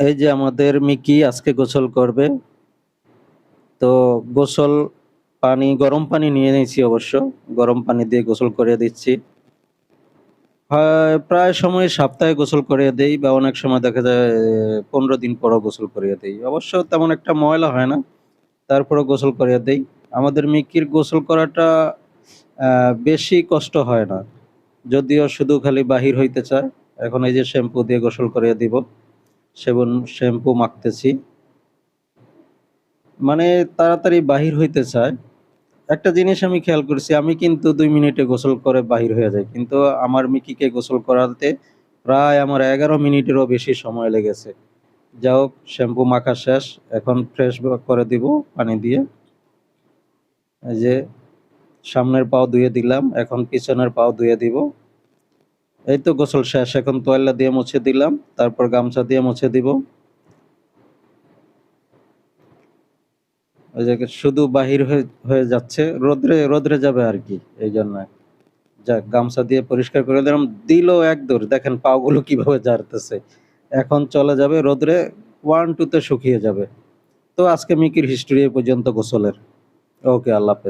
এই যে আমাদের মিকি আজকে গোসল করবে। তো গোসল পানি গরম পানি নিয়ে নিয়েছি অবশ্য। গরম পানি দিয়ে গোসল করিয়ে দিচ্ছি। হয় প্রায় সময় সপ্তাহে গোসল করিয়ে দেই বা অনেক সময় দেখা যায় ১৫ দিন পরও গোসল করিয়ে দেই। অবশ্য তেমন একটা ময়লা হয় না। তারপরেও গোসল করিয়ে দেই। আমাদের মিকির গোসল করাটা বেশি কষ্ট হয় না। যদিও শুধু খালি বাহির হইতে চায়। এখন এই যে শ্যাম্পু দিয়ে গোসল করিয়ে দিব। শ্যাম্পু মাখতেছি। মানে তাড়াতাড়ি বাহির হইতে চায়। একটা জিনিস আমি খেয়াল করছি, আমি কিন্তু ২ মিনিটে গোসল করে বাহির হয়ে যাই। কিন্তু আমার মিকিকে গোসল করাতে প্রায় আমার ১১ মিনিটেরও বেশি সময় লেগেছে। যা হোক শ্যাম্পু মাখা শেষ। এখন ফ্রেশ করে দিব পানি দিয়ে। এই যে সামনের পাও ধুয়ে দিলাম। এখন পিছনের পাও ধুয়ে দিব। এই তো গোসল শেষ। এখন তোয়াল্লা দিয়ে মুছে দিলাম। তারপর গামছা দিয়ে মুছে দিব। ওই যে শুধু বাহির হয়ে যাচ্ছে। রোদ্রে যাবে আরকি এইজন্য। যাক গামছা দিয়ে পরিষ্কার করে দিলাম। দিল এক দৌড়। দেখেন পাগুলো কিভাবে ঝাড়তেছে। এখন চলে যাবে রোদ্রে 1-2 তে শুকিয়ে যাবে। তো আজকে মিকির হিস্ট্রি এ পর্যন্ত গোসলের। ওকে, আল্লাহ হাফেজ।